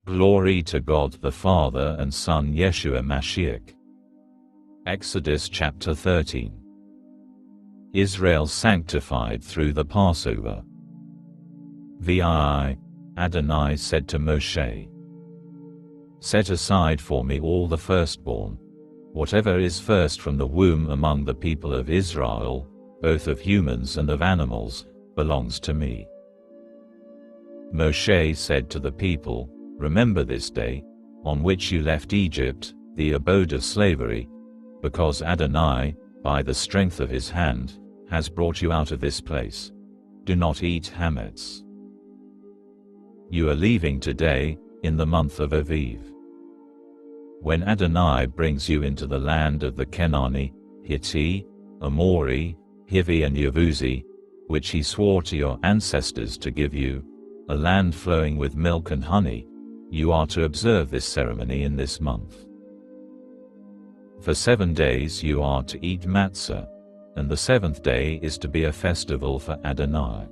Glory to God the Father and Son Yeshua Mashiach. Exodus chapter 13. Israel sanctified through the Passover. VII. Adonai said to Moshe, Set aside for me all the firstborn, whatever is first from the womb among the people of Israel, both of humans and of animals, belongs to me. Moshe said to the people, Remember this day, on which you left Egypt, the abode of slavery, because Adonai, by the strength of his hand, has brought you out of this place. Do not eat hametz. You are leaving today, in the month of Aviv. When Adonai brings you into the land of the Kenani, Hitti, Amori, Hivi and Yevuzi, which he swore to your ancestors to give you, a land flowing with milk and honey, you are to observe this ceremony in this month. For 7 days you are to eat matzah, and the 7th day is to be a festival for Adonai.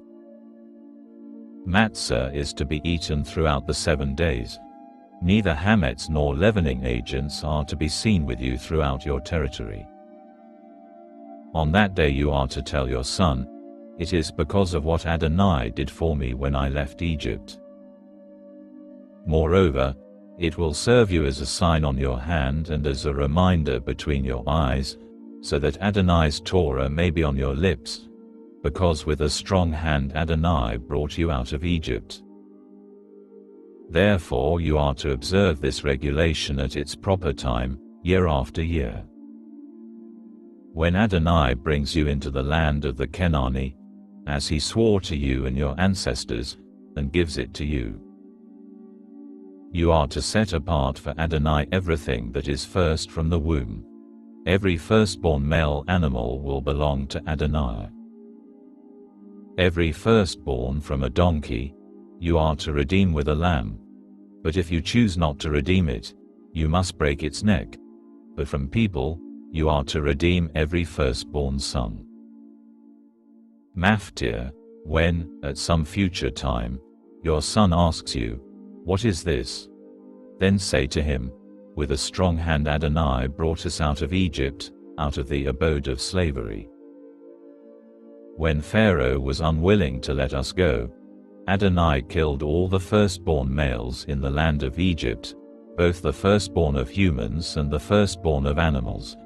Matzah is to be eaten throughout the 7 days. Neither hametz nor leavening agents are to be seen with you throughout your territory. On that day you are to tell your son, It is because of what Adonai did for me when I left Egypt. Moreover, it will serve you as a sign on your hand and as a reminder between your eyes, so that Adonai's Torah may be on your lips, because with a strong hand Adonai brought you out of Egypt. Therefore you are to observe this regulation at its proper time, year after year. When Adonai brings you into the land of the Kenani, as he swore to you and your ancestors, and gives it to you, you are to set apart for Adonai everything that is first from the womb. Every firstborn male animal will belong to Adonai. Every firstborn from a donkey, you are to redeem with a lamb. But if you choose not to redeem it, you must break its neck. But from people, you are to redeem every firstborn son. Maftir, when, at some future time, your son asks you, What is this? Then say to him, With a strong hand Adonai brought us out of Egypt, out of the abode of slavery. When Pharaoh was unwilling to let us go, Adonai killed all the firstborn males in the land of Egypt, both the firstborn of humans and the firstborn of animals.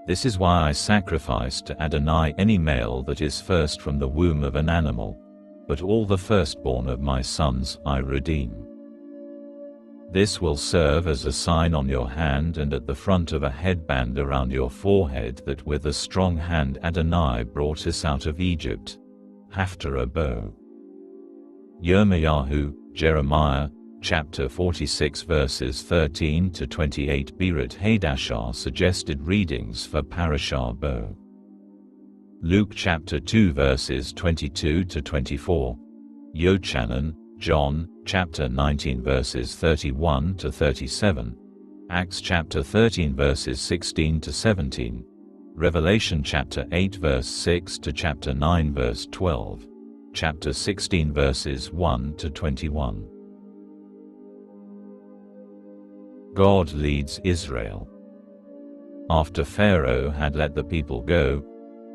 This is why I sacrifice to Adonai any male that is first from the womb of an animal, but all the firstborn of my sons I redeem. This will serve as a sign on your hand and at the front of a headband around your forehead that with a strong hand Adonai brought us out of Egypt. After a bow. Yirmiyahu, Jeremiah, chapter 46 verses 13 to 28. Birat Hadashah suggested readings for Parashah Bo. Luke chapter 2 verses 22 to 24. Yochanan, John, chapter 19 verses 31 to 37. Acts chapter 13 verses 16 to 17. Revelation chapter 8 verse 6 to chapter 9 verse 12. Chapter 16 verses 1 to 21. God leads Israel. After Pharaoh had let the people go,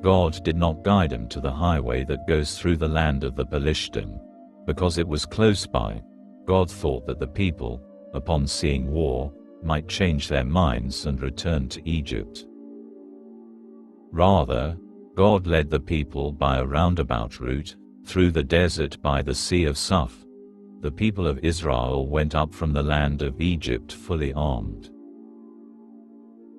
God did not guide them to the highway that goes through the land of the Pelishtim, because it was close by. God thought that the people, upon seeing war, might change their minds and return to Egypt. Rather, God led the people by a roundabout route, through the desert by the Sea of Suf. The people of Israel went up from the land of Egypt fully armed.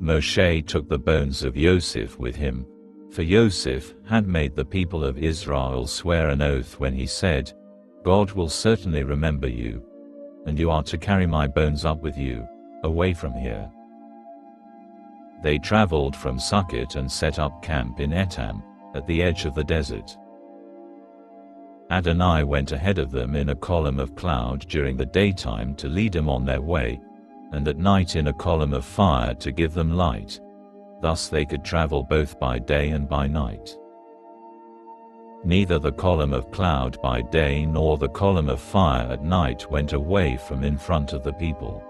Moshe took the bones of Yosef with him, for Yosef had made the people of Israel swear an oath when he said, God will certainly remember you, and you are to carry my bones up with you, away from here. They traveled from Sukkot and set up camp in Etam, at the edge of the desert. Adonai went ahead of them in a column of cloud during the daytime to lead them on their way, and at night in a column of fire to give them light. Thus they could travel both by day and by night. Neither the column of cloud by day nor the column of fire at night went away from in front of the people.